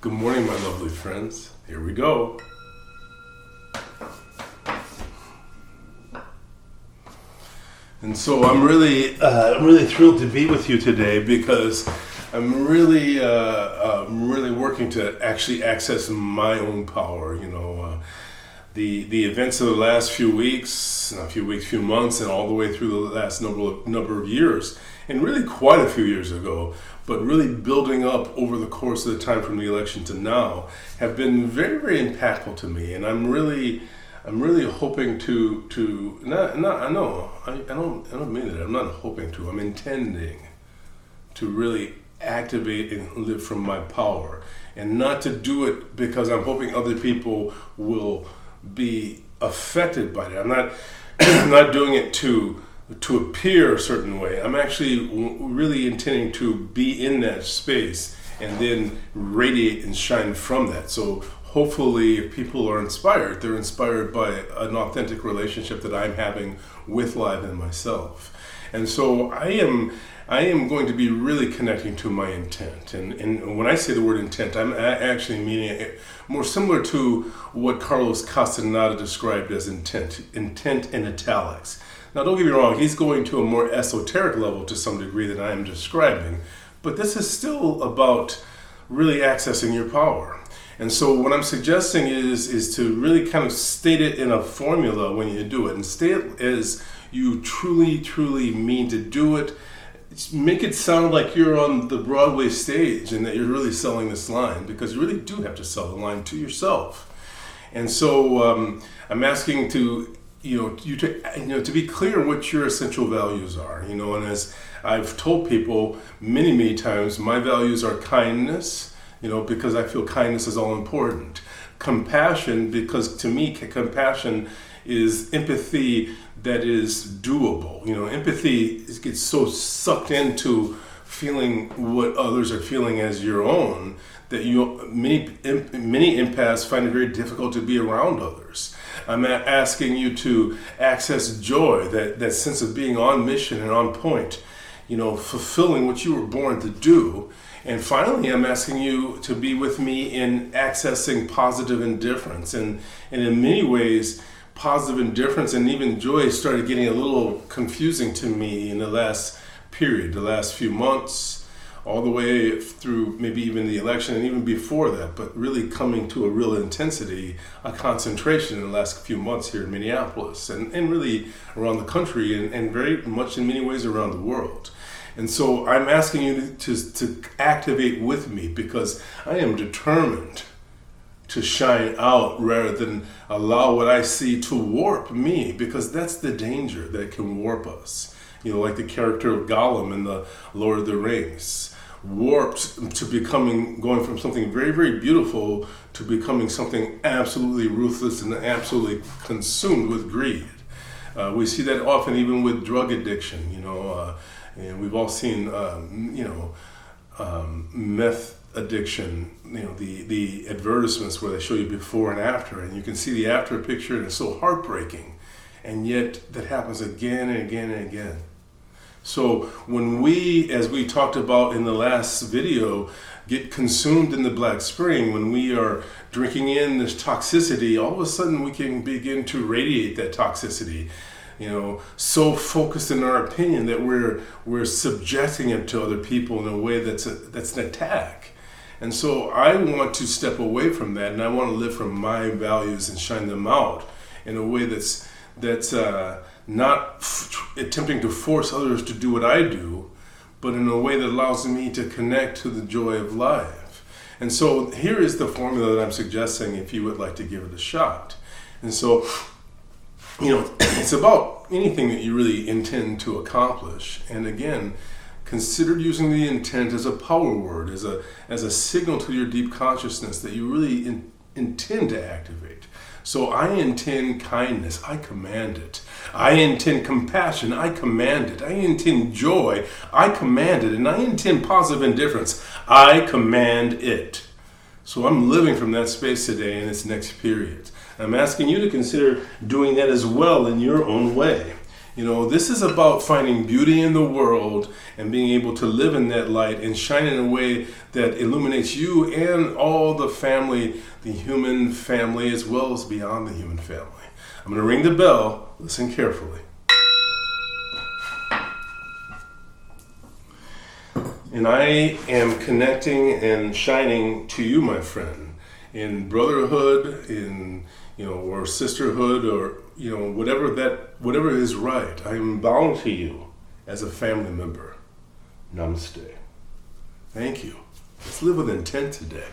Good morning, my lovely friends. Here we go. And so I'm really thrilled to be with you today because I'm really working to actually access my own power. The events of the last few months, and all the way through the last number of years, and really quite a few years ago, but really building up over the course of the time from the election to now, have been very, very impactful to me. And I'm really hoping I'm intending to really activate and live from my power, and not to do it because I'm hoping other people will be affected by that. I'm not doing it to appear a certain way. I'm actually really intending to be in that space and then radiate and shine from that. So hopefully, if people are inspired, they're inspired by an authentic relationship that I'm having with life and myself. And so I am going to be really connecting to my intent. And when I say the word intent, I'm actually meaning it more similar to what Carlos Castaneda described as intent in italics. Now, don't get me wrong, he's going to a more esoteric level to some degree than I am describing, but this is still about really accessing your power. And so what I'm suggesting is to really kind of state it in a formula when you do it, and state it as you truly, truly mean to do it. Make it sound like you're on the Broadway stage and that you're really selling this line, because you really do have to sell the line to yourself. And so I'm asking to be clear what your essential values are. And as I've told people many times, my values are kindness, because I feel kindness is all important. Compassion, because to me, compassion is empathy that is doable. Empathy gets so sucked into feeling what others are feeling as your own that many empaths find it very difficult to be around others. I'm asking you to access joy, that sense of being on mission and on point, fulfilling what you were born to do. And finally, I'm asking you to be with me in accessing positive indifference. And in many ways, positive indifference and even joy started getting a little confusing to me in the last period, the last few months, all the way through maybe even the election and even before that, but really coming to a real intensity, a concentration in the last few months here in Minneapolis and really around the country and very much in many ways around the world. And so I'm asking you to activate with me, because I am determined to shine out rather than allow what I see to warp me, because that's the danger that can warp us. Like the character of Gollum in the Lord of the Rings, warped to going from something very, very beautiful to becoming something absolutely ruthless and absolutely consumed with greed. We see that often even with drug addiction, and we've all seen, meth addiction, the advertisements where they show you before and after, and you can see the after picture, and it's so heartbreaking. And yet that happens again and again and again. So when we, as we talked about in the last video, get consumed in the Black Spring, when we are drinking in this toxicity, all of a sudden we can begin to radiate that toxicity. So focused in our opinion that we're subjecting it to other people in a way that's an attack. And so I want to step away from that, and I want to live from my values and shine them out in a way that's not attempting to force others to do what I do, but in a way that allows me to connect to the joy of life. And so here is the formula that I'm suggesting if you would like to give it a shot. And so, it's about anything that you really intend to accomplish. And again, consider using the intent as a power word, as a signal to your deep consciousness that you really intend to activate. So I intend kindness, I command it. I intend compassion, I command it. I intend joy, I command it. And I intend positive indifference, I command it. So I'm living from that space today in this next period. I'm asking you to consider doing that as well in your own way. You know, this is about finding beauty in the world and being able to live in that light and shine in a way that illuminates you and all the family, the human family, as well as beyond the human family. I'm going to ring the bell. Listen carefully. And I am connecting and shining to you, my friend, in brotherhood, in, you know, or sisterhood, or, you know, whatever is right. I am bound to you as a family member. Namaste. Thank you. Let's live with intent today.